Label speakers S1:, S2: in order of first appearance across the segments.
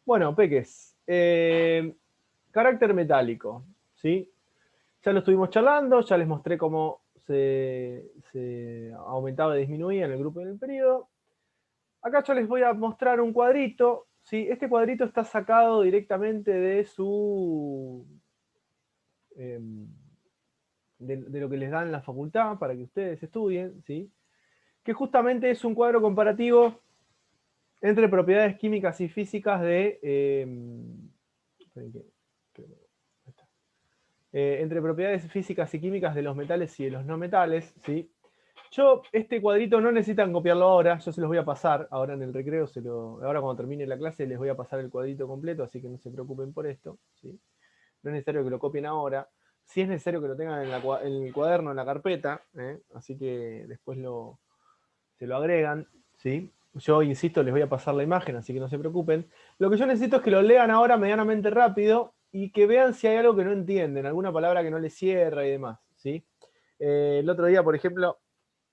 S1: Bueno, peques. Carácter metálico, ¿sí? Ya lo estuvimos charlando, ya les mostré cómo se aumentaba y disminuía en el grupo y en el periodo. Acá yo les voy a mostrar un cuadrito, ¿sí? Este cuadrito está sacado directamente de su... de lo que les dan en la facultad para que ustedes estudien, ¿sí? Que justamente es un cuadro comparativo entre propiedades químicas y físicas de... entre propiedades físicas y químicas de los metales y de los no metales, ¿sí? Yo, este cuadrito no necesitan copiarlo ahora, yo se los voy a pasar, ahora en el recreo, ahora cuando termine la clase les voy a pasar el cuadrito completo, así que no se preocupen por esto, ¿sí? No es necesario que lo copien ahora, sí es necesario que lo tengan en el cuaderno, en la carpeta, así que después se lo agregan, ¿sí? Yo, insisto, les voy a pasar la imagen, así que no se preocupen. Lo que yo necesito es que lo lean ahora medianamente rápido y que vean si hay algo que no entienden, alguna palabra que no les cierra y demás, ¿sí? El otro día, por ejemplo,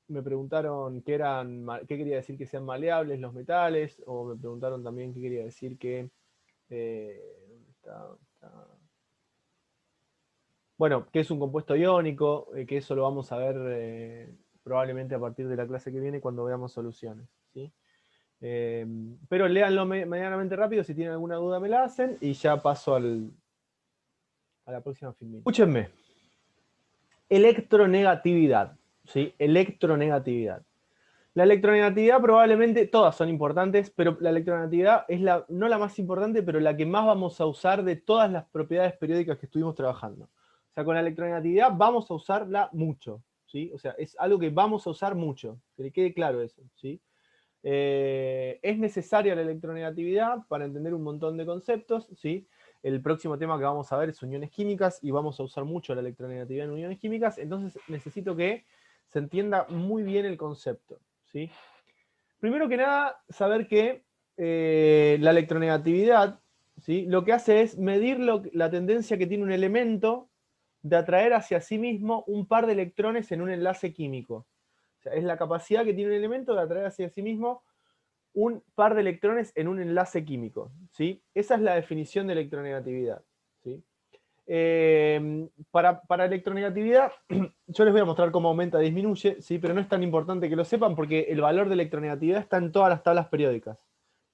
S1: me preguntaron qué quería decir que sean maleables los metales, o me preguntaron también qué quería decir que... ¿dónde está? Bueno, que es un compuesto iónico, que eso lo vamos a ver probablemente a partir de la clase que viene cuando veamos soluciones, ¿sí? Pero léanlo medianamente rápido, si tienen alguna duda me la hacen y ya paso a la próxima filmina. Escúchenme. Electronegatividad, ¿sí? Electronegatividad. La electronegatividad probablemente, todas son importantes, pero la electronegatividad es no la más importante, pero la que más vamos a usar de todas las propiedades periódicas que estuvimos trabajando. O sea, con la electronegatividad vamos a usarla mucho, ¿sí? O sea, es algo que vamos a usar mucho, que le quede claro eso, ¿sí? Es necesaria la electronegatividad para entender un montón de conceptos, ¿sí? El próximo tema que vamos a ver es uniones químicas y vamos a usar mucho la electronegatividad en uniones químicas, entonces necesito que se entienda muy bien el concepto, ¿sí? Primero que nada, saber que la electronegatividad, ¿sí? Lo que hace es medir la tendencia que tiene un elemento de atraer hacia sí mismo un par de electrones en un enlace químico. O sea, es la capacidad que tiene un elemento de atraer hacia sí mismo un par de electrones en un enlace químico, ¿sí? Esa es la definición de electronegatividad, ¿sí? Para electronegatividad, yo les voy a mostrar cómo aumenta y disminuye, ¿sí? Pero no es tan importante que lo sepan porque el valor de electronegatividad está en todas las tablas periódicas,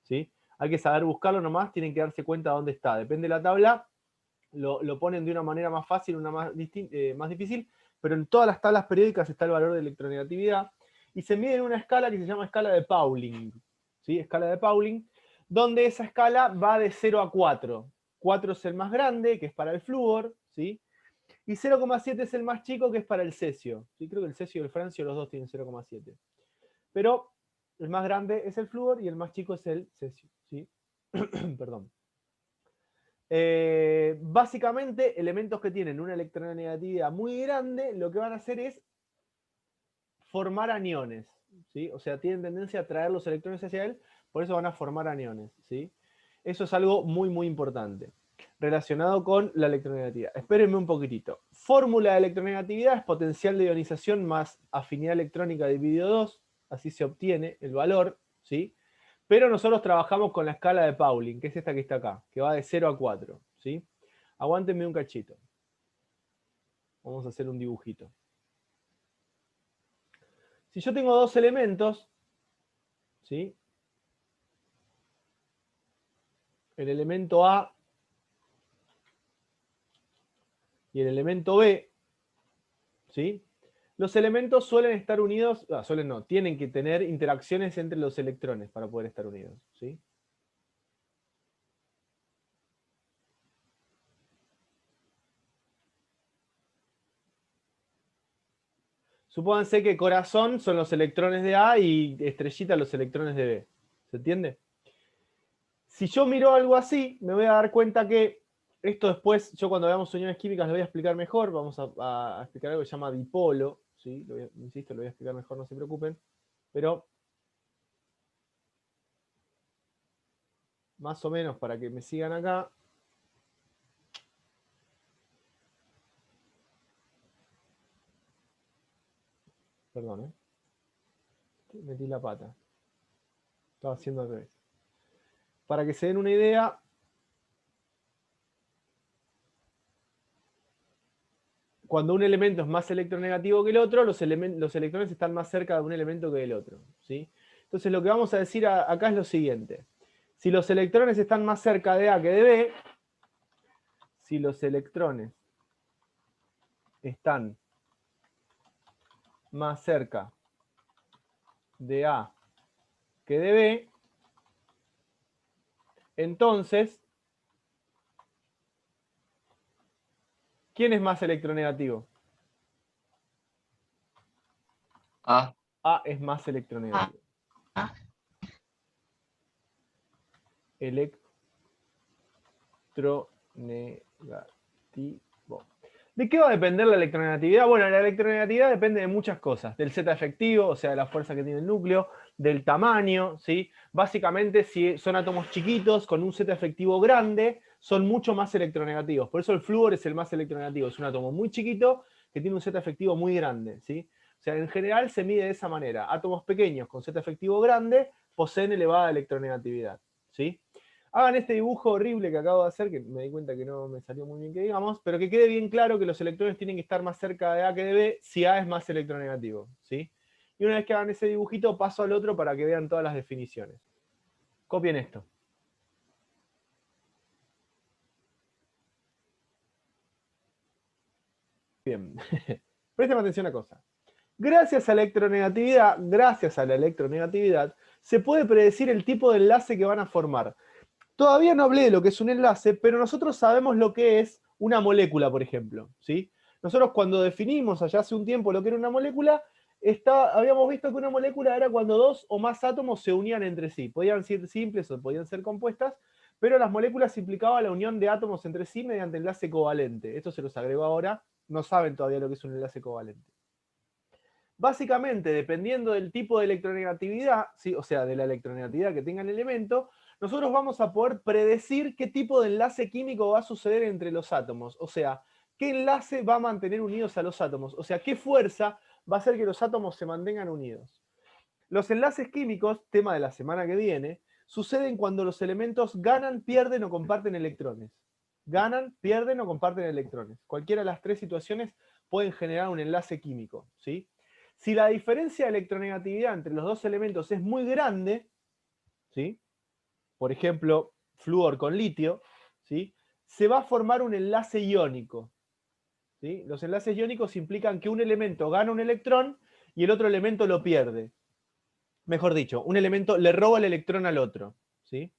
S1: ¿sí? Hay que saber buscarlo nomás, tienen que darse cuenta de dónde está. Depende de la tabla, lo ponen de una manera más fácil, una más difícil, pero en todas las tablas periódicas está el valor de electronegatividad y se mide en una escala que se llama escala de Pauling, ¿sí? Escala de Pauling, donde esa escala va de 0 a 4. 4 es el más grande, que es para el flúor, ¿sí? Y 0,7 es el más chico, que es para el cesio, ¿sí? Creo que el cesio y el francio los dos tienen 0,7. Pero el más grande es el flúor y el más chico es el cesio, ¿sí? Perdón. Básicamente, elementos que tienen una electronegatividad muy grande, lo que van a hacer es formar aniones, ¿sí? O sea, tienen tendencia a traer los electrones hacia él, por eso van a formar aniones, ¿sí? Eso es algo muy, muy importante, relacionado con la electronegatividad. Espérenme un poquitito. Fórmula de electronegatividad es potencial de ionización más afinidad electrónica dividido 2, así se obtiene el valor, ¿sí? Pero nosotros trabajamos con la escala de Pauling, que es esta que está acá, que va de 0 a 4, ¿sí? Aguántenme un cachito. Vamos a hacer un dibujito. Si yo tengo dos elementos, ¿sí? El elemento A y el elemento B, ¿sí? Los elementos suelen estar unidos, suelen no, tienen que tener interacciones entre los electrones para poder estar unidos, ¿sí? Supónganse que corazón son los electrones de A y estrellita los electrones de B. ¿Se entiende? Si yo miro algo así, me voy a dar cuenta que esto después, yo cuando veamos uniones químicas lo voy a explicar mejor, vamos a explicar algo que se llama dipolo, ¿sí? Insisto, lo voy a explicar mejor, no se preocupen, pero más o menos para que me sigan acá. Perdón, metí la pata. Estaba haciendo al revés. Para que se den una idea, cuando un elemento es más electronegativo que el otro, los electrones están más cerca de un elemento que del otro, ¿sí? Entonces lo que vamos a decir acá es lo siguiente. Si los electrones están más cerca de A que de B, si los electrones están más cerca de A que de B, entonces, ¿quién es más electronegativo?
S2: A.
S1: A es más electronegativo. Electronegativo. ¿De qué va a depender la electronegatividad? Bueno, la electronegatividad depende de muchas cosas. Del Z efectivo, o sea, de la fuerza que tiene el núcleo, del tamaño, ¿sí? Básicamente, si son átomos chiquitos con un Z efectivo grande, son mucho más electronegativos. Por eso el flúor es el más electronegativo. Es un átomo muy chiquito que tiene un Z efectivo muy grande, ¿sí? O sea, en general se mide de esa manera. Átomos pequeños con Z efectivo grande poseen elevada electronegatividad, ¿sí? Hagan este dibujo horrible que acabo de hacer, que me di cuenta que no me salió muy bien que digamos, pero que quede bien claro que los electrones tienen que estar más cerca de A que de B si A es más electronegativo, ¿sí? Y una vez que hagan ese dibujito, paso al otro para que vean todas las definiciones. Copien esto. Bien. Presten atención a una cosa. Gracias a la electronegatividad, se puede predecir el tipo de enlace que van a formar. Todavía no hablé de lo que es un enlace, pero nosotros sabemos lo que es una molécula, por ejemplo, ¿sí? Nosotros cuando definimos allá hace un tiempo lo que era una molécula, habíamos visto que una molécula era cuando dos o más átomos se unían entre sí. Podían ser simples o podían ser compuestas, pero las moléculas implicaban la unión de átomos entre sí mediante enlace covalente. Esto se los agrego ahora, no saben todavía lo que es un enlace covalente. Básicamente, dependiendo del tipo de electronegatividad, ¿sí? O sea, de la electronegatividad que tenga el elemento, nosotros vamos a poder predecir qué tipo de enlace químico va a suceder entre los átomos. O sea, qué enlace va a mantener unidos a los átomos. O sea, qué fuerza va a hacer que los átomos se mantengan unidos. Los enlaces químicos, tema de la semana que viene, suceden cuando los elementos ganan, pierden o comparten electrones. Ganan, pierden o comparten electrones. Cualquiera de las tres situaciones pueden generar un enlace químico, ¿sí? Si la diferencia de electronegatividad entre los dos elementos es muy grande, ¿sí? Por ejemplo, flúor con litio, ¿sí? Se va a formar un enlace iónico, ¿sí? Los enlaces iónicos implican que un elemento gana un electrón y el otro elemento lo pierde. Mejor dicho, un elemento le roba el electrón al otro, ¿sí?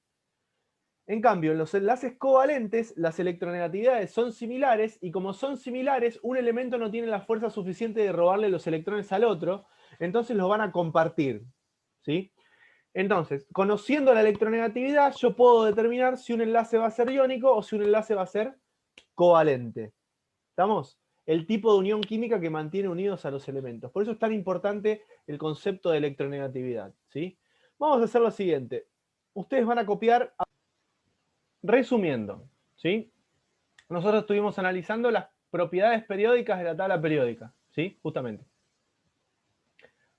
S1: En cambio, en los enlaces covalentes, las electronegatividades son similares y como son similares, un elemento no tiene la fuerza suficiente de robarle los electrones al otro, entonces los van a compartir, ¿sí? Entonces, conociendo la electronegatividad, yo puedo determinar si un enlace va a ser iónico o si un enlace va a ser covalente. ¿Estamos? El tipo de unión química que mantiene unidos a los elementos. Por eso es tan importante el concepto de electronegatividad, ¿sí? Vamos a hacer lo siguiente. Ustedes van a copiar... Resumiendo, ¿sí? Nosotros estuvimos analizando las propiedades periódicas de la tabla periódica, ¿sí? Justamente.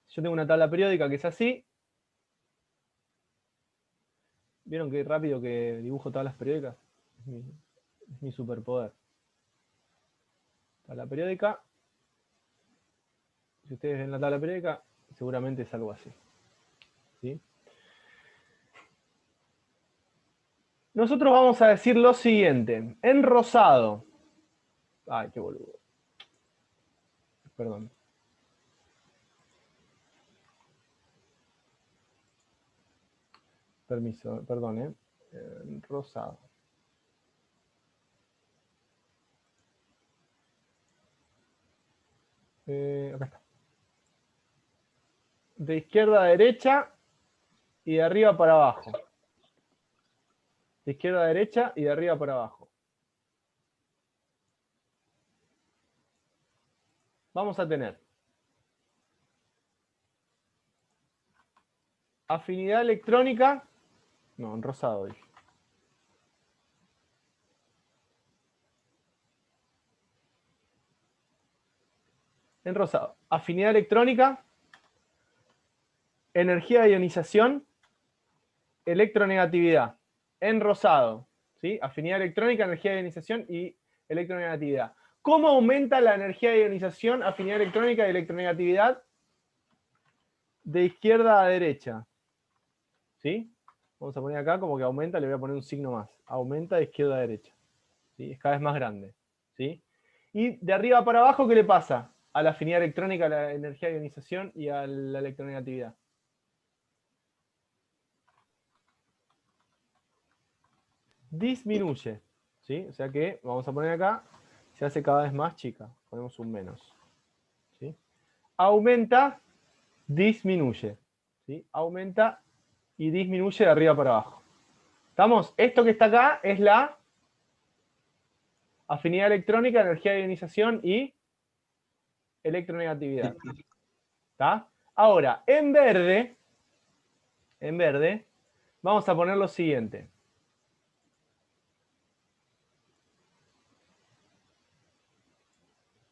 S1: Yo tengo una tabla periódica que es así. ¿Vieron qué rápido que dibujo tablas periódicas? Es mi superpoder. Tabla periódica. Si ustedes ven la tabla periódica, seguramente es algo así, ¿sí? Nosotros vamos a decir lo siguiente. En rosado. Ay, qué boludo. Perdón. Permiso, perdón, en rosado. Acá está. De izquierda a derecha y de arriba para abajo. De izquierda a derecha y de arriba para abajo. Vamos a tener afinidad electrónica. No, en rosado dije. En rosado. Afinidad electrónica, energía de ionización, electronegatividad. En rosado. ¿Sí? Afinidad electrónica, energía de ionización y electronegatividad. ¿Cómo aumenta la energía de ionización, afinidad electrónica y electronegatividad de izquierda a derecha? ¿Sí? Vamos a poner acá como que aumenta, le voy a poner un signo más. Aumenta de izquierda a derecha. ¿Sí? Es cada vez más grande. ¿Sí? Y de arriba para abajo, ¿qué le pasa? A la afinidad electrónica, a la energía de ionización y a la electronegatividad. Disminuye. ¿Sí? O sea que, vamos a poner acá, se hace cada vez más chica. Ponemos un menos. ¿Sí? Aumenta, disminuye. ¿Sí? Aumenta y disminuye de arriba para abajo. ¿Estamos? Esto que está acá es la afinidad electrónica, energía de ionización y electronegatividad. ¿Está? Ahora, en verde, vamos a poner lo siguiente.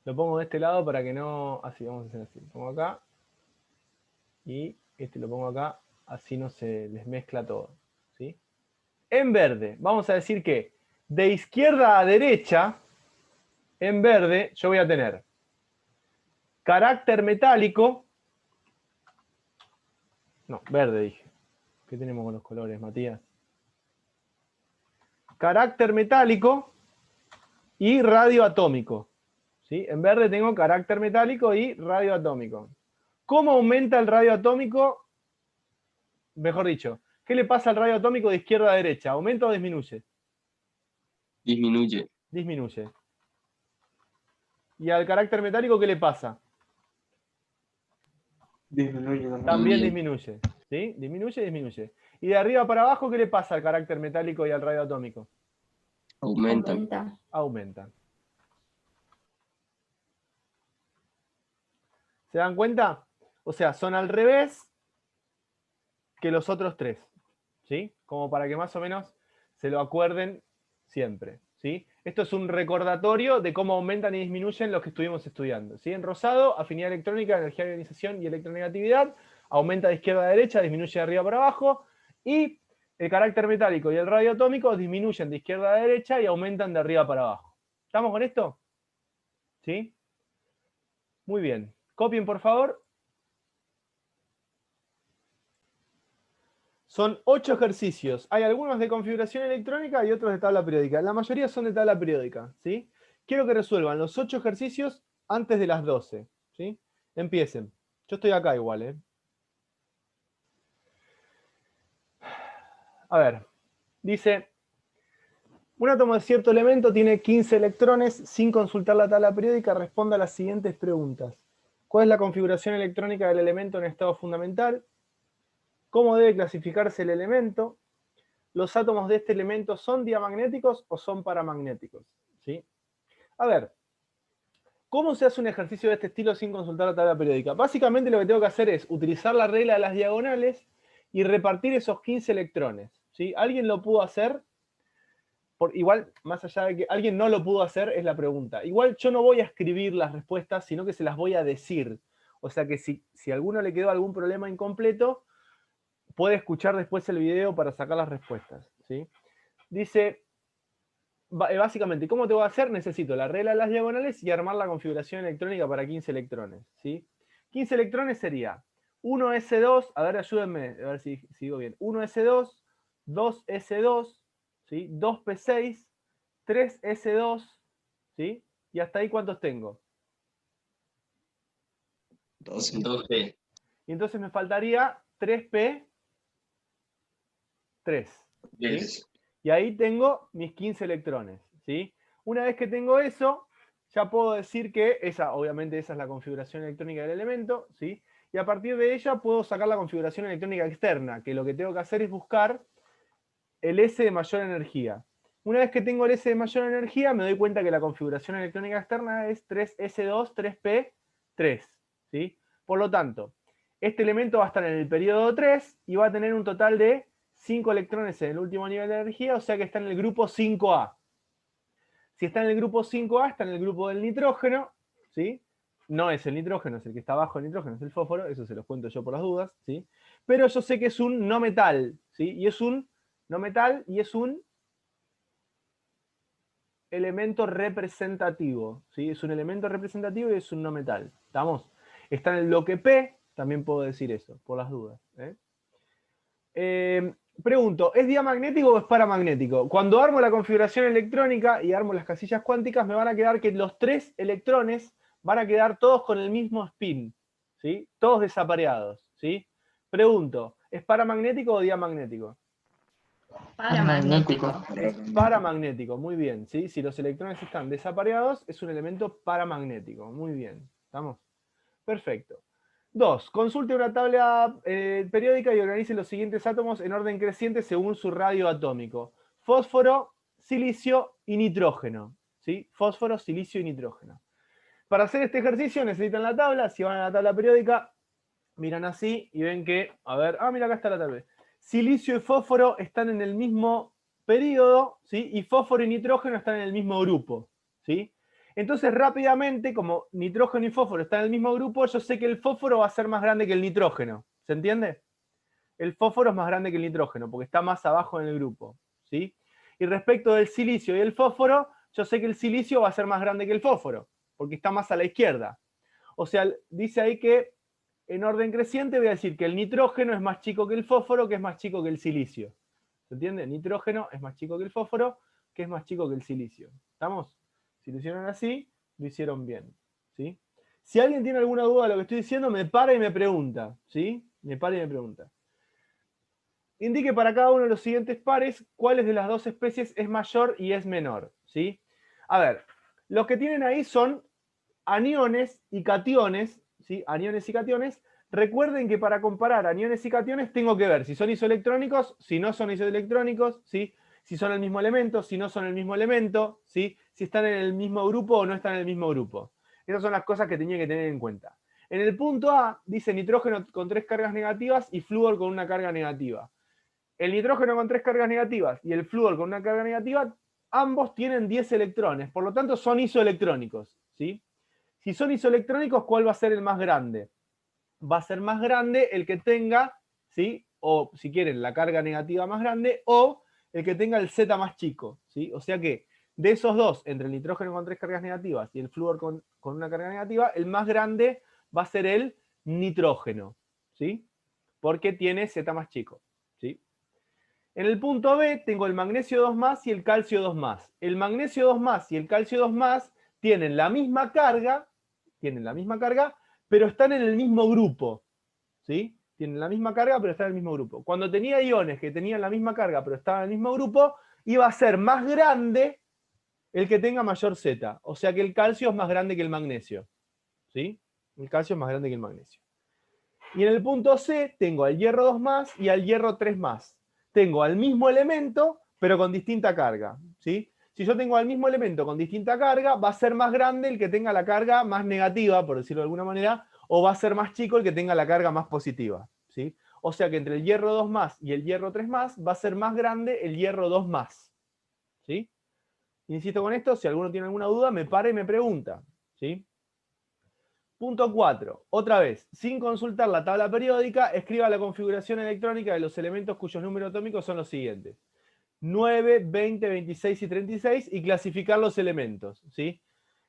S1: Lo pongo de este lado para que no... Así, vamos a hacer así. Lo pongo acá. Y este lo pongo acá. Así no se les mezcla todo. ¿Sí? En verde, vamos a decir que de izquierda a derecha, en verde, yo voy a tener carácter metálico. No, verde dije. ¿Qué tenemos con los colores, Matías? Carácter metálico y radioatómico. ¿Sí? En verde tengo carácter metálico y radioatómico. ¿Cómo aumenta el radioatómico? Mejor dicho, ¿qué le pasa al radioatómico de izquierda a derecha? ¿Aumenta o disminuye?
S2: Disminuye.
S1: Disminuye. ¿Y al carácter metálico qué le pasa?
S3: Disminuye
S1: También
S2: También.
S1: disminuye. ¿Sí? Disminuye y disminuye. ¿Y de arriba para abajo qué le pasa al carácter metálico y al radioatómico?
S2: Aumenta.
S1: Aumentan. ¿Se dan cuenta? O sea, son al revés que los otros tres. ¿Sí? Como para que más o menos se lo acuerden siempre. ¿Sí? Esto es un recordatorio de cómo aumentan y disminuyen los que estuvimos estudiando. ¿Sí? En rosado, afinidad electrónica, energía de ionización y electronegatividad. Aumenta de izquierda a derecha, disminuye de arriba para abajo. Y el carácter metálico y el radioatómico disminuyen de izquierda a derecha y aumentan de arriba para abajo. ¿Estamos con esto? ¿Sí? Muy bien. Copien, por favor. Son 8 ejercicios. Hay algunos de configuración electrónica y otros de tabla periódica. La mayoría son de tabla periódica. ¿Sí? Quiero que resuelvan los 8 ejercicios antes de las 12. ¿Sí? Empiecen. Yo estoy acá igual, ¿eh? A ver. Dice, un átomo de cierto elemento tiene 15 electrones. Sin consultar la tabla periódica, responda a las siguientes preguntas. ¿Cuál es la configuración electrónica del elemento en estado fundamental? ¿Cómo debe clasificarse el elemento? ¿Los átomos de este elemento son diamagnéticos o son paramagnéticos? ¿Sí? A ver, ¿cómo se hace un ejercicio de este estilo sin consultar la tabla periódica? Básicamente lo que tengo que hacer es utilizar la regla de las diagonales y repartir esos 15 electrones. ¿Sí? ¿Alguien lo pudo hacer? Igual, más allá de que alguien no lo pudo hacer, es la pregunta. Igual yo no voy a escribir las respuestas, sino que se las voy a decir. O sea que si a alguno le quedó algún problema incompleto, puede escuchar después el video para sacar las respuestas. ¿Sí? Dice, básicamente, ¿cómo te voy a hacer? Necesito la regla de las diagonales y armar la configuración electrónica para 15 electrones. ¿Sí? 15 electrones sería 1s2, a ver, ayúdenme, a ver si digo bien. 1s2, 2s2, ¿sí? 2p6, 3s2, ¿sí? Y hasta ahí, ¿cuántos tengo?
S2: 12.
S1: Y entonces me faltaría 3p3. ¿Sí?
S2: Yes.
S1: Y ahí tengo mis 15 electrones. ¿Sí? Una vez que tengo eso, ya puedo decir que obviamente esa es la configuración electrónica del elemento. ¿Sí? Y a partir de ella puedo sacar la configuración electrónica externa, que lo que tengo que hacer es buscar el S de mayor energía. Una vez que tengo el S de mayor energía, me doy cuenta que la configuración electrónica externa es 3s2, 3p3. ¿Sí? Por lo tanto, este elemento va a estar en el periodo 3 y va a tener un total de 5 electrones en el último nivel de energía, o sea que está en el grupo 5A. Si está en el grupo 5A, está en el grupo del nitrógeno, ¿sí? No es el nitrógeno, es el que está abajo del nitrógeno, es el fósforo, eso se los cuento yo por las dudas, ¿sí? Pero yo sé que es un no metal, ¿sí? Y es un no metal y es un elemento representativo, ¿sí? Es un elemento representativo y es un no metal. ¿Estamos? Está en el bloque P, también puedo decir eso, por las dudas. Pregunto, ¿es diamagnético o es paramagnético? Cuando armo la configuración electrónica y armo las casillas cuánticas, me van a quedar que los 3 electrones van a quedar todos con el mismo spin, ¿sí? Todos desapareados, ¿sí? Pregunto, ¿es paramagnético o diamagnético?
S3: Paramagnético.
S1: Es paramagnético, muy bien, ¿sí? Si los electrones están desapareados, es un elemento paramagnético, muy bien, ¿estamos? Perfecto. 2. Consulte una tabla periódica y organice los siguientes átomos en orden creciente según su radio atómico. Fósforo, silicio y nitrógeno. ¿Sí? Fósforo, silicio y nitrógeno. Para hacer este ejercicio necesitan la tabla. Si van a la tabla periódica, miran así y ven que, a ver, mira, acá está la tabla. Silicio y fósforo están en el mismo periodo, ¿sí? Y fósforo y nitrógeno están en el mismo grupo, ¿sí? Entonces, rápidamente, como nitrógeno y fósforo están en el mismo grupo, yo sé que el fósforo va a ser más grande que el nitrógeno. ¿Se entiende? El fósforo es más grande que el nitrógeno, porque está más abajo en el grupo, ¿sí? Y respecto del silicio y el fósforo, yo sé que el silicio va a ser más grande que el fósforo, porque está más a la izquierda. O sea, dice ahí que en orden creciente voy a decir que el nitrógeno es más chico que el fósforo, que es más chico que el silicio. ¿Se entiende? Nitrógeno es más chico que el fósforo, que es más chico que el silicio. ¿Estamos? Si lo hicieron así, lo hicieron bien. ¿Sí? Si alguien tiene alguna duda de lo que estoy diciendo, me para y me pregunta. ¿Sí? Me para y me pregunta. Indique para cada uno de los siguientes pares cuáles de las dos especies es mayor y es menor. ¿Sí? A ver, los que tienen ahí son aniones y cationes, ¿sí? Aniones y cationes. Recuerden que para comparar aniones y cationes tengo que ver si son isoelectrónicos, si no son isoelectrónicos, ¿sí? Si son el mismo elemento, si no son el mismo elemento, ¿sí? Si están en el mismo grupo o no están en el mismo grupo. Esas son las cosas que tenía que tener en cuenta. En el punto A dice nitrógeno con 3 cargas negativas y flúor con una carga negativa. El nitrógeno con 3 cargas negativas y el flúor con una carga negativa, ambos tienen 10 electrones, por lo tanto son isoelectrónicos, ¿sí? Si son isoelectrónicos, ¿cuál va a ser el más grande? Va a ser más grande el que tenga, ¿sí? O si quieren, la carga negativa más grande, o el que tenga el Z más chico, ¿sí? O sea que de esos dos, entre el nitrógeno con 3 cargas negativas y el flúor con una carga negativa, el más grande va a ser el nitrógeno, ¿sí? Porque tiene Z más chico, ¿sí? En el punto B tengo el magnesio 2+ y el calcio 2+. El magnesio 2+ y el calcio 2+ tienen la misma carga, pero están en el mismo grupo. ¿Sí? Tienen la misma carga, pero están en el mismo grupo. Cuando tenía iones que tenían la misma carga, pero estaban en el mismo grupo, iba a ser más grande el que tenga mayor Z. O sea que el calcio es más grande que el magnesio. ¿Sí? El calcio es más grande que el magnesio. Y en el punto C tengo al hierro 2+ y al hierro 3+. Tengo al mismo elemento, pero con distinta carga. ¿Sí? Si yo tengo al mismo elemento con distinta carga, va a ser más grande el que tenga la carga más negativa, por decirlo de alguna manera, o va a ser más chico el que tenga la carga más positiva. ¿Sí? O sea que entre el hierro 2+ y el hierro 3+ va a ser más grande el hierro 2+. ¿Sí? Insisto con esto, si alguno tiene alguna duda, me para y me pregunta. ¿Sí? Punto 4. Otra vez, sin consultar la tabla periódica, escriba la configuración electrónica de los elementos cuyos números atómicos son los siguientes. 9, 20, 26 y 36 y clasificar los elementos. ¿Sí?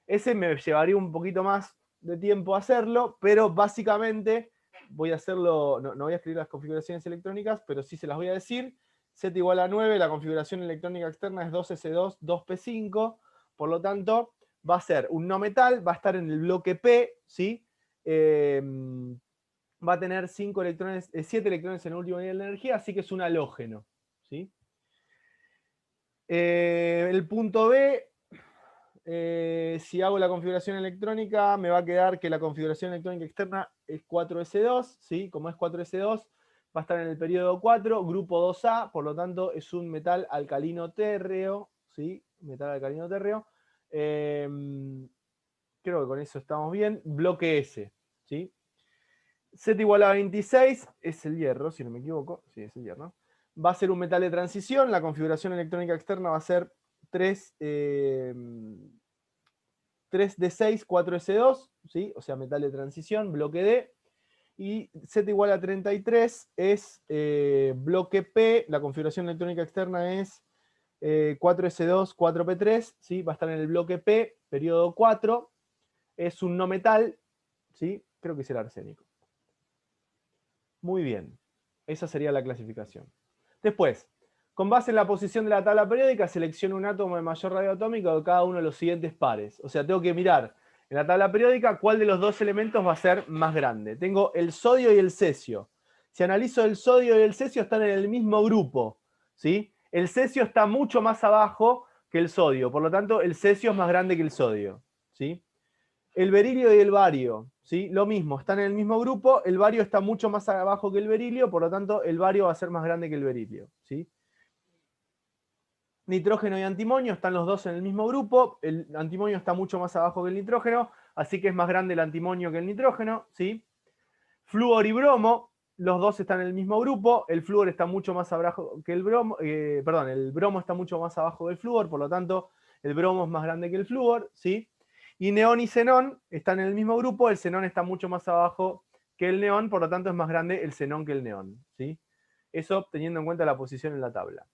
S1: Ese me llevaría un poquito más de tiempo hacerlo, pero básicamente voy a hacerlo, no voy a escribir las configuraciones electrónicas, pero sí se las voy a decir. Z igual a 9, la configuración electrónica externa es 2s2, 2p5, por lo tanto va a ser un no metal, va a estar en el bloque P, ¿sí? Va a tener 7 electrones en el último nivel de energía, así que es un halógeno, ¿sí? El punto B, si hago la configuración electrónica, me va a quedar que la configuración electrónica externa es 4s2, ¿sí? Como es 4s2, va a estar en el periodo 4, grupo 2A, por lo tanto es un metal alcalino térreo, ¿sí? Metal alcalino térreo. Creo que con eso estamos bien. Bloque S, ¿sí? Z igual a 26, es el hierro, si no me equivoco. Sí, es el hierro. Va a ser un metal de transición. La configuración electrónica externa va a ser 3d6, 4s2, ¿sí? O sea, metal de transición, bloque D. Y Z igual a 33 es bloque P. La configuración electrónica externa es 4s2, 4p3, ¿sí? Va a estar en el bloque P, periodo 4. Es un no metal, ¿sí? Creo que es el arsénico. Muy bien. Esa sería la clasificación. Después, con base en la posición de la tabla periódica, selecciono un átomo de mayor radio atómica de cada uno de los siguientes pares. O sea, tengo que mirar en la tabla periódica cuál de los dos elementos va a ser más grande. Tengo el sodio y el cesio. Si analizo el sodio y el cesio, están en el mismo grupo, ¿sí? El cesio está mucho más abajo que el sodio, por lo tanto, el cesio es más grande que el sodio, ¿sí? El berilio y el bario, ¿sí? Lo mismo, están en el mismo grupo, el bario está mucho más abajo que el berilio, por lo tanto, el bario va a ser más grande que el berilio, ¿sí? Nitrógeno y antimonio están los dos en el mismo grupo, el antimonio está mucho más abajo que el nitrógeno, así que es más grande el antimonio que el nitrógeno, ¿sí? Flúor y bromo, los dos están en el mismo grupo, el flúor está mucho más abajo que el bromo, el bromo está mucho más abajo que el flúor, por lo tanto, el bromo es más grande que el flúor, ¿sí? Y neón y xenón están en el mismo grupo, el xenón está mucho más abajo que el neón, por lo tanto es más grande el xenón que el neón, ¿sí? Eso teniendo en cuenta la posición en la tabla.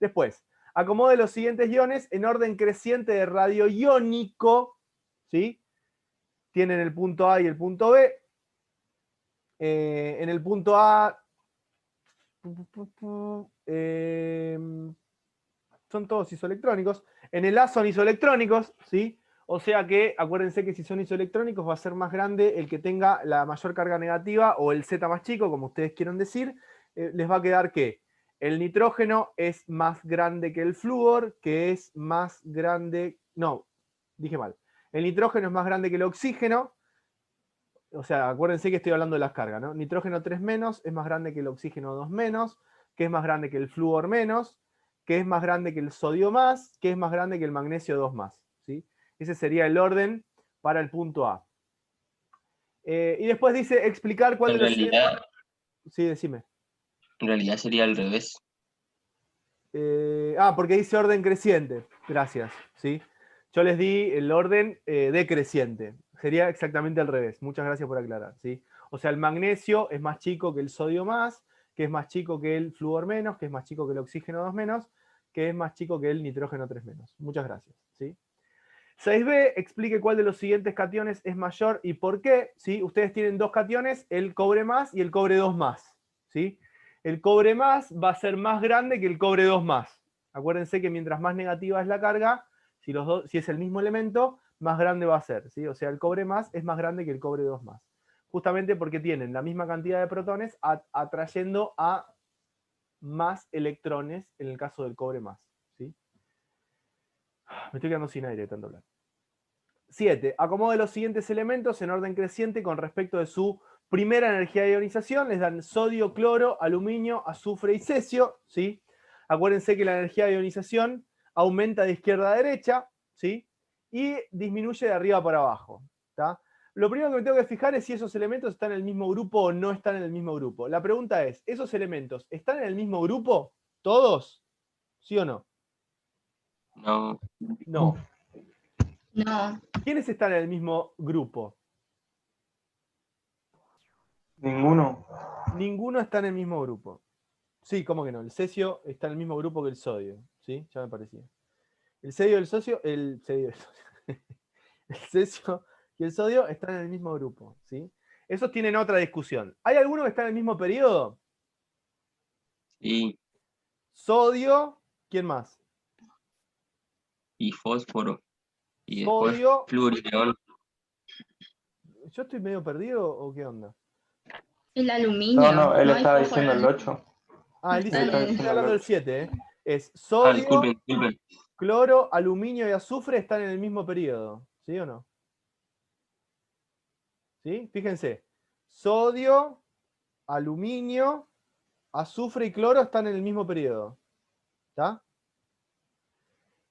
S1: Después, acomode los siguientes iones en orden creciente de radio iónico, ¿sí? Tienen el punto A y el punto B. En el punto A son todos isoelectrónicos. En el A son isoelectrónicos, ¿sí? O sea que acuérdense que si son isoelectrónicos va a ser más grande el que tenga la mayor carga negativa o el Z más chico, como ustedes quieran decir. Les va a quedar que el nitrógeno es más grande que el flúor, que es más grande... No, dije mal. El nitrógeno es más grande que el oxígeno. O sea, acuérdense que estoy hablando de las cargas, ¿no? Nitrógeno 3 menos es más grande que el oxígeno 2 menos, que es más grande que el flúor menos, que es más grande que el sodio más, que es más grande que el magnesio 2 más, ¿sí? Ese sería el orden para el punto A. Y después dice explicar cuál
S2: En
S1: de los siguientes...
S2: realidad,
S1: Sí, decime.
S2: en realidad sería al revés.
S1: Porque dice orden creciente. Gracias, ¿sí? Yo les di el orden decreciente. Sería exactamente al revés. Muchas gracias por aclarar, ¿sí? O sea, el magnesio es más chico que el sodio más, que es más chico que el flúor menos, que es más chico que el oxígeno 2 menos, que es más chico que el nitrógeno 3 menos. Muchas gracias, ¿sí? 6b, explique cuál de los siguientes cationes es mayor y por qué, ¿sí? Ustedes tienen dos cationes, el cobre más y el cobre 2 más, ¿sí? El cobre más va a ser más grande que el cobre 2 más. Acuérdense que mientras más negativa es la carga, si es el mismo elemento, más grande va a ser, ¿sí? O sea, el cobre más es más grande que el cobre 2 más. Justamente porque tienen la misma cantidad de protones atrayendo a más electrones en el caso del cobre más, ¿sí? Me estoy quedando sin aire de tanto hablar. 7. Acomode los siguientes elementos en orden creciente con respecto de su primera energía de ionización. Les dan sodio, cloro, aluminio, azufre y cesio, ¿sí? Acuérdense que la energía de ionización aumenta de izquierda a derecha, ¿sí? Y disminuye de arriba para abajo, ¿tá? Lo primero que me tengo que fijar es si esos elementos están en el mismo grupo o no están en el mismo grupo. La pregunta es, ¿esos elementos están en el mismo grupo? ¿Todos? ¿Sí o no?
S2: No,
S1: No.
S3: No,
S1: ¿Quiénes están en el mismo grupo?
S4: Ninguno.
S1: Ninguno está en el mismo grupo. Sí, ¿cómo que no? El cesio está en el mismo grupo que el sodio. ¿Sí? Ya me parecía. El cesio y el socio. El cesio y el sodio están en el mismo grupo. ¿Sí? Esos tienen otra discusión. ¿Hay alguno que está en el mismo periodo?
S2: sí,
S1: Sodio. ¿Quién más?
S2: y fósforo. Y después
S1: Sodio.
S2: flúor y neón.
S1: ¿Yo estoy medio perdido o qué onda?
S3: el aluminio.
S4: No, él
S3: hay
S4: estaba
S3: fósforo
S4: diciendo
S3: en
S4: el 8.
S1: Ah, él dice,
S3: Están
S1: yo
S3: en-
S1: estoy hablando del 7, ¿eh? Es
S2: Ah,
S1: sodio,
S2: disculpen.
S1: cloro, aluminio y azufre están en el mismo periodo. ¿Sí o no? ¿Sí? Fíjense. Sodio, aluminio, azufre y cloro están en el mismo periodo. ¿Está?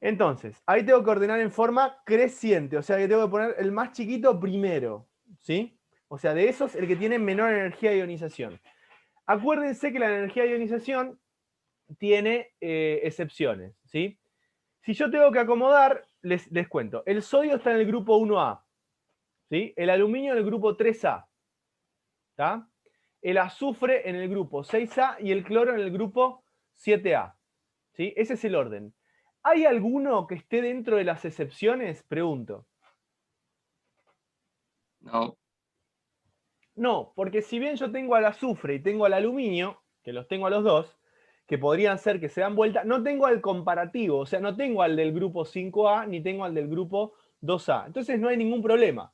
S1: Entonces, ahí tengo que ordenar en forma creciente. O sea que tengo que poner el más chiquito primero. ¿Sí? O sea, de esos, el que tiene menor energía de ionización. Acuérdense que la energía de ionización tiene excepciones. ¿Sí? Si yo tengo que acomodar, les cuento. El sodio está en el grupo 1A. ¿Sí? El aluminio en el grupo 3A. ¿Está? El azufre en el grupo 6A y el cloro en el grupo 7A. ¿Sí? Ese es el orden. ¿Hay alguno que esté dentro de las excepciones? Pregunto.
S2: No.
S1: No, porque si bien yo tengo al azufre y tengo al aluminio, que los tengo a los dos, que podrían ser que se dan vuelta, no tengo al comparativo, o sea, no tengo al del grupo 5A ni tengo al del grupo 2A. Entonces no hay ningún problema.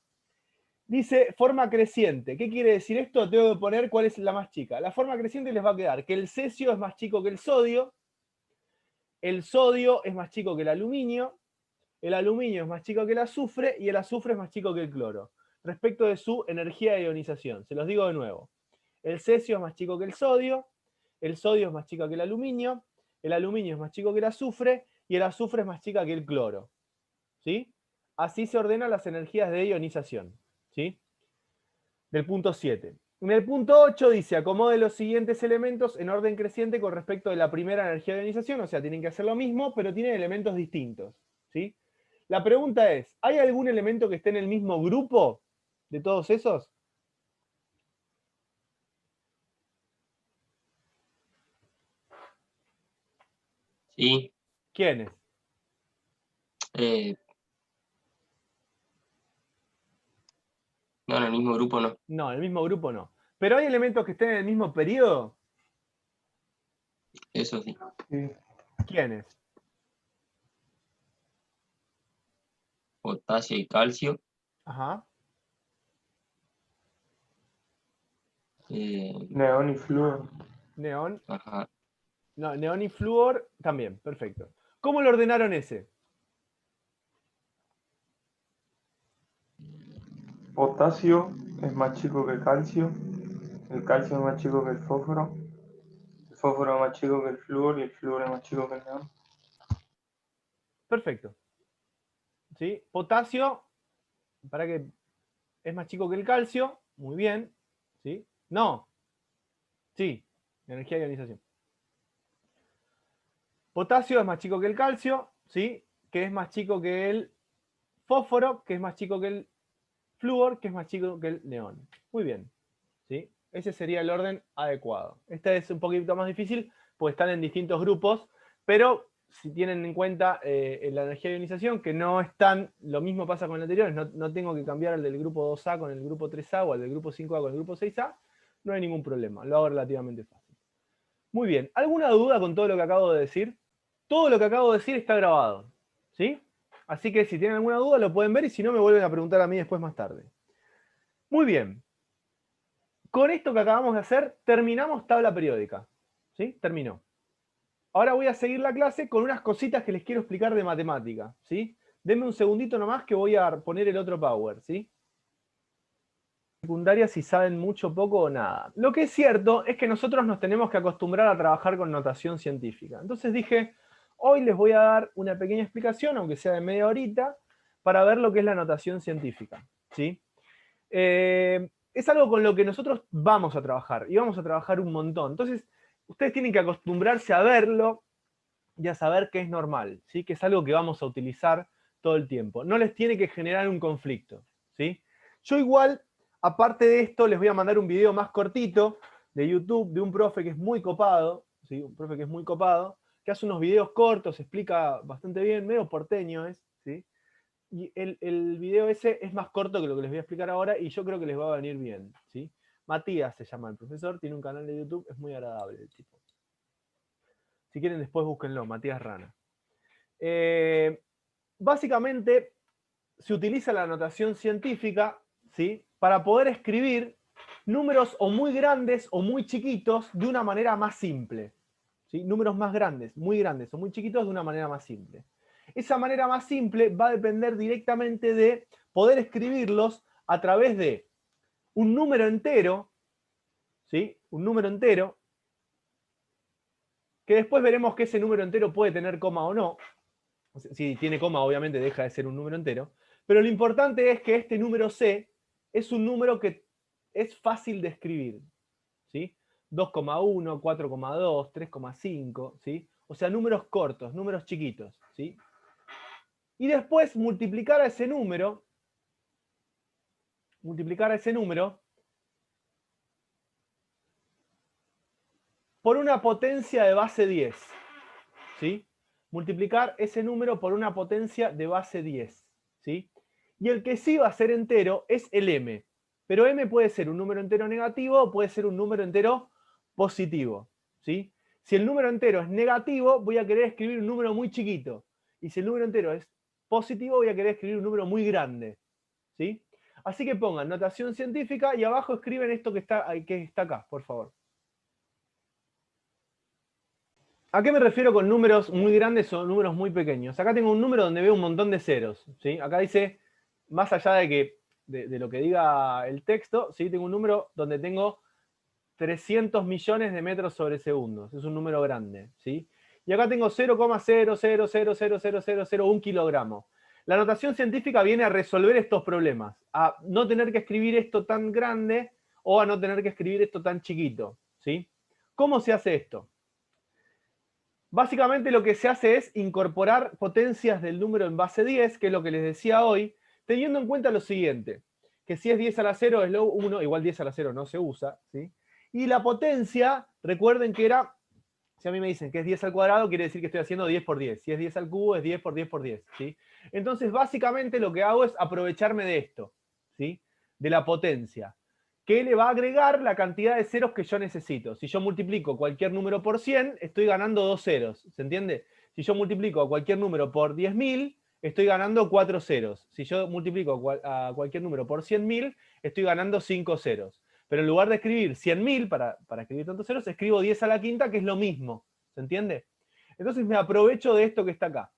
S1: Dice forma creciente. ¿Qué quiere decir esto? Tengo que poner cuál es la más chica. La forma creciente les va a quedar que el cesio es más chico que el sodio es más chico que el aluminio es más chico que el azufre y el azufre es más chico que el cloro. Respecto de su energía de ionización, se los digo de nuevo. El cesio es más chico que el sodio es más chico que el aluminio es más chico que el azufre y el azufre es más chica que el cloro. ¿Sí? Así se ordenan las energías de ionización. ¿Sí? Del punto 7. En el punto 8 dice, acomode los siguientes elementos en orden creciente con respecto de la primera energía de ionización, o sea, tienen que hacer lo mismo, pero tienen elementos distintos. ¿Sí? La pregunta es, ¿hay algún elemento que esté en el mismo grupo de todos esos?
S2: Sí.
S1: ¿Quiénes?
S2: No, en el mismo grupo no.
S1: No, en el mismo grupo no. ¿Pero hay elementos que estén en el mismo periodo?
S2: Eso sí.
S4: Sí.
S1: ¿Quiénes?
S2: Potasio y calcio.
S1: Ajá.
S4: Neón y flúor.
S1: Neón.
S2: Ajá.
S1: No, neón y flúor también, perfecto. ¿Cómo lo ordenaron ese?
S4: Potasio es más chico que el calcio es más chico que el fósforo es más chico que el flúor y el flúor es más chico que el neón.
S1: Perfecto. ¿Sí? Potasio, para que es más chico que el calcio, muy bien. ¿Sí? No. Sí, energía de ionización. Potasio es más chico que el calcio, ¿sí? Que es más chico que el fósforo, que es más chico que el flúor, que es más chico que el neón. Muy bien. ¿Sí? Ese sería el orden adecuado. Este es un poquito más difícil, pues están en distintos grupos, pero si tienen en cuenta la energía de ionización, que no están, lo mismo pasa con el anterior, no tengo que cambiar el del grupo 2A con el grupo 3A o el del grupo 5A con el grupo 6A, no hay ningún problema, lo hago relativamente fácil. Muy bien, ¿alguna duda con todo lo que acabo de decir? Todo lo que acabo de decir está grabado, ¿sí? Así que si tienen alguna duda lo pueden ver y si no me vuelven a preguntar a mí después más tarde. Muy bien. Con esto que acabamos de hacer, terminamos tabla periódica. ¿Sí? Terminó. Ahora voy a seguir la clase con unas cositas que les quiero explicar de matemática. ¿Sí? Denme un segundito nomás que voy a poner el otro power. ¿Sí? Secundaria si saben mucho, poco o nada. Lo que es cierto es que nosotros nos tenemos que acostumbrar a trabajar con notación científica. Entonces dije, hoy les voy a dar una pequeña explicación, aunque sea de media horita, para ver lo que es la notación científica. ¿Sí? Es algo con lo que nosotros vamos a trabajar y vamos a trabajar un montón. Entonces, ustedes tienen que acostumbrarse a verlo y a saber que es normal, ¿sí? Que es algo que vamos a utilizar todo el tiempo. No les tiene que generar un conflicto. ¿Sí? Yo igual, aparte de esto, les voy a mandar un video más cortito de YouTube de un profe que es muy copado, ¿sí? Un profe que es muy copado, que hace unos videos cortos, explica bastante bien, medio porteño es, ¿sí? Y el video ese es más corto que lo que les voy a explicar ahora y yo creo que les va a venir bien. ¿Sí? Matías se llama el profesor, tiene un canal de YouTube, es muy agradable el tipo. Si quieren después búsquenlo, Matías Rana. Básicamente se utiliza la notación científica, ¿sí? Para poder escribir números o muy grandes o muy chiquitos de una manera más simple. ¿Sí? Números más grandes o muy chiquitos de una manera más simple. Esa manera más simple va a depender directamente de poder escribirlos a través de un número entero, ¿sí? Un número entero, que después veremos que ese número entero puede tener coma o no. Si tiene coma, obviamente deja de ser un número entero. Pero lo importante es que este número C es un número que es fácil de escribir. ¿Sí? 2,1, 4,2, 3,5, ¿sí? O sea, números cortos, números chiquitos, ¿sí? Y después multiplicar a ese número por una potencia de base 10, ¿sí? multiplicar ese número por una potencia de base 10, ¿sí? Y el que sí va a ser entero es el m. Pero m puede ser un número entero negativo o puede ser un número entero positivo, ¿sí? Si el número entero es negativo, voy a querer escribir un número muy chiquito. Y si el número entero es positivo, voy a querer escribir un número muy grande, ¿sí? Así que pongan notación científica y abajo escriben esto que está acá, por favor. ¿A qué me refiero con números muy grandes o números muy pequeños? Acá tengo un número donde veo un montón de ceros, ¿sí? Acá dice, más allá de lo que diga el texto, ¿sí? Tengo un número donde tengo 300 millones de metros sobre segundos. Es un número grande, ¿sí? Y acá tengo 0,0000001 kilogramo. La notación científica viene a resolver estos problemas, a no tener que escribir esto tan grande o a no tener que escribir esto tan chiquito, ¿sí? ¿Cómo se hace esto? Básicamente lo que se hace es incorporar potencias del número en base 10, que es lo que les decía hoy, teniendo en cuenta lo siguiente, que si es 10 a la 0 es lo 1, igual 10 a la 0 no se usa, ¿sí? Y la potencia, recuerden que era, si a mí me dicen que es 10 al cuadrado, quiere decir que estoy haciendo 10 por 10. Si es 10 al cubo, es 10 por 10 por 10, ¿sí? Entonces, básicamente lo que hago es aprovecharme de esto, ¿sí? De la potencia, que le va a agregar la cantidad de ceros que yo necesito. Si yo multiplico cualquier número por 100, estoy ganando 2 ceros, ¿se entiende? Si yo multiplico a cualquier número por 10.000, estoy ganando 4 ceros. Si yo multiplico a cualquier número por 100.000, estoy ganando 5 ceros. Pero en lugar de escribir 100.000 para escribir tantos ceros, escribo 10 a la quinta, que es lo mismo. ¿Se entiende? Entonces me aprovecho de esto que está acá.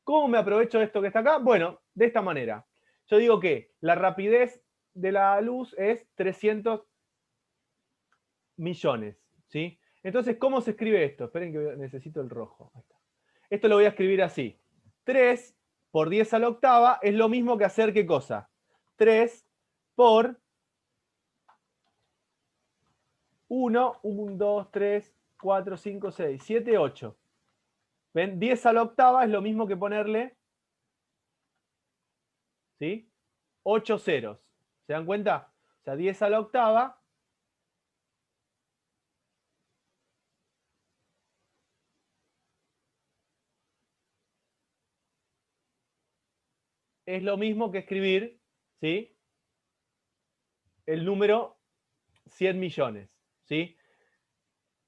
S1: ¿Cómo me aprovecho de esto que está acá? Bueno, de esta manera. Yo digo que la rapidez de la luz es 300 millones. ¿Sí? Entonces, ¿cómo se escribe esto? Esperen que necesito el rojo. Ahí está. Esto lo voy a escribir así. 3 por 10 a la octava es lo mismo que hacer ¿qué cosa? 3 por 1, 1, 2, 3, 4, 5, 6, 7, 8. ¿Ven? 10 a la octava es lo mismo que ponerle, ¿sí? 8 ceros. ¿Se dan cuenta? O sea, 10 a la octava es lo mismo que escribir, ¿sí? El número 100 millones, ¿sí?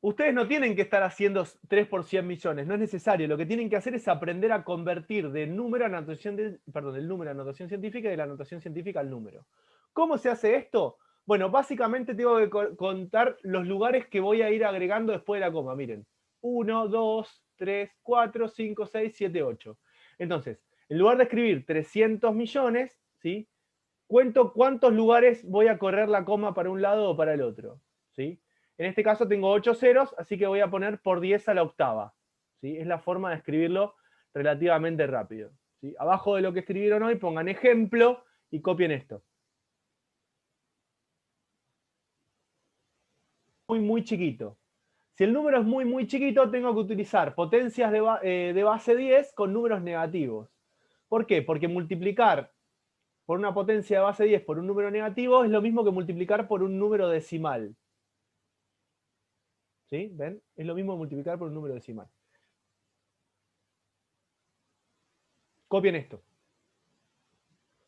S1: Ustedes no tienen que estar haciendo 3 por 100 millones, no es necesario. Lo que tienen que hacer es aprender a convertir del número a notación, del número a notación científica y de la notación científica al número. ¿Cómo se hace esto? Bueno, básicamente tengo que contar los lugares que voy a ir agregando después de la coma. Miren, 1, 2, 3, 4, 5, 6, 7, 8. Entonces, en lugar de escribir 300 millones, ¿sí? Cuento cuántos lugares voy a correr la coma para un lado o para el otro, ¿sí? En este caso tengo 8 ceros, así que voy a poner por 10 a la octava, ¿sí? Es la forma de escribirlo relativamente rápido, ¿sí? Abajo de lo que escribieron hoy pongan ejemplo y copien esto. Muy chiquito. Si el número es muy chiquito, tengo que utilizar potencias de base 10 con números negativos. ¿Por qué? Porque multiplicar por una potencia de base 10 por un número negativo es lo mismo que multiplicar por un número decimal. ¿Sí? ¿Ven? Es lo mismo multiplicar por un número decimal. Copien esto.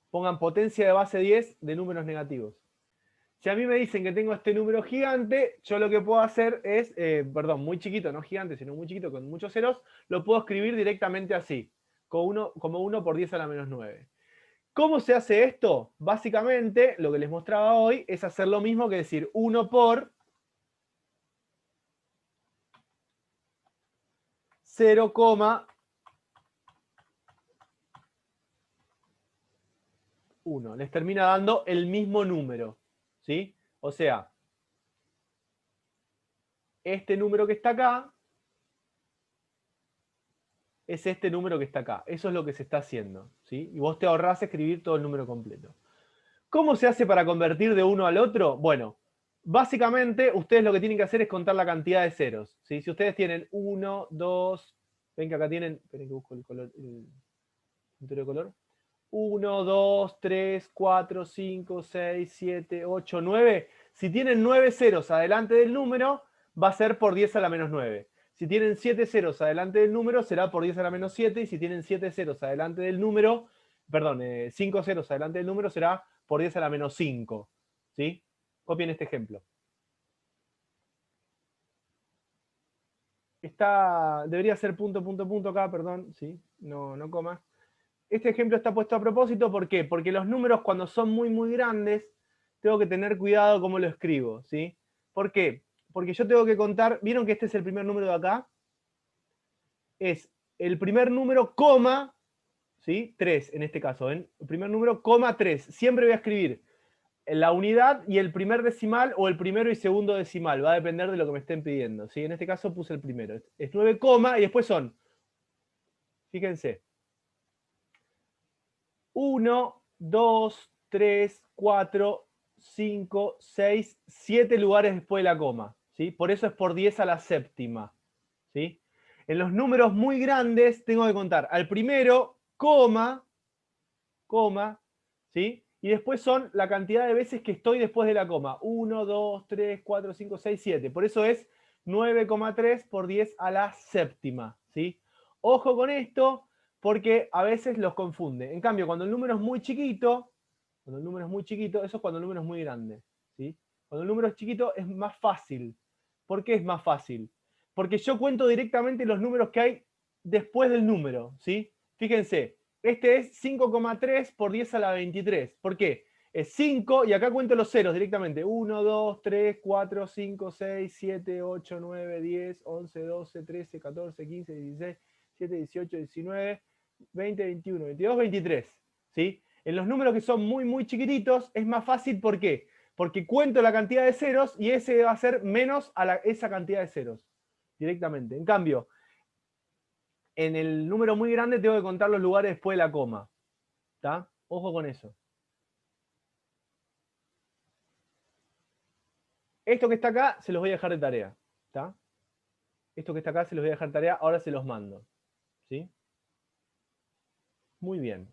S1: Pongan potencia de base 10 de números negativos. Si a mí me dicen que tengo este número gigante, yo lo que puedo hacer es, muy chiquito, no gigante, sino muy chiquito, con muchos ceros, lo puedo escribir directamente así, como 1 por 10 a la menos 9. ¿Cómo se hace esto? Básicamente, lo que les mostraba hoy es hacer lo mismo que decir 1 por 0,1. Les termina dando el mismo número, ¿sí? O sea, este número que está acá es este número que está acá. Eso es lo que se está haciendo, ¿sí? Y vos te ahorrás escribir todo el número completo. ¿Cómo se hace para convertir de uno al otro? Bueno, básicamente ustedes lo que tienen que hacer es contar la cantidad de ceros, ¿sí? Si ustedes tienen 1, 2, ven que acá tienen, esperen que busco el color, el cinturón de color. 1, 2, 3, 4, 5, 6, 7, 8, 9. Si tienen 9 ceros adelante del número, va a ser por 10 a la menos 9. Si tienen 7 ceros adelante del número, será por 10 a la menos 7, y si tienen 7 ceros adelante del número, perdón, 5 ceros adelante del número, será por 10 a la menos 5. ¿Sí? Copien este ejemplo. Debería ser punto, punto, punto acá, perdón, ¿sí? No coma. Este ejemplo está puesto a propósito, ¿por qué? Porque los números cuando son muy, muy grandes, tengo que tener cuidado cómo lo escribo, ¿sí? ¿Por qué? Porque yo tengo que contar, ¿vieron que este es el primer número de acá? Es el primer número, coma, ¿sí? 3 en este caso, ¿ven? El primer número, coma 3. Siempre voy a escribir la unidad y el primer decimal o el primero y segundo decimal. Va a depender de lo que me estén pidiendo, ¿sí? En este caso puse el primero. Es 9, y después son, fíjense, 1, 2, 3, 4, 5, 6, 7 lugares después de la coma, ¿sí? Por eso es por 10 a la séptima, ¿sí? En los números muy grandes tengo que contar al primero, coma, ¿sí? Y después son la cantidad de veces que estoy después de la coma. 1, 2, 3, 4, 5, 6, 7. Por eso es 9,3 por 10 a la séptima, ¿sí? Ojo con esto, porque a veces los confunde. En cambio, cuando el número es muy chiquito, eso es cuando el número es muy grande, ¿sí? Cuando el número es chiquito es más fácil. ¿Por qué es más fácil? Porque yo cuento directamente los números que hay después del número, ¿sí? Fíjense, este es 5,3 por 10 a la 23. ¿Por qué? Es 5 y acá cuento los ceros directamente. 1, 2, 3, 4, 5, 6, 7, 8, 9, 10, 11, 12, 13, 14, 15, 16, 17, 18, 19, 20, 21, 22, 23. ¿Sí? En los números que son muy, muy chiquititos es más fácil. ¿Por qué? Porque cuento la cantidad de ceros y ese va a ser menos a esa cantidad de ceros directamente. En cambio, en el número muy grande tengo que contar los lugares después de la coma. ¿Está? Ojo con eso. Esto que está acá se los voy a dejar de tarea. ¿Está? Esto que está acá se los voy a dejar de tarea, ahora se los mando. ¿Sí? Muy bien.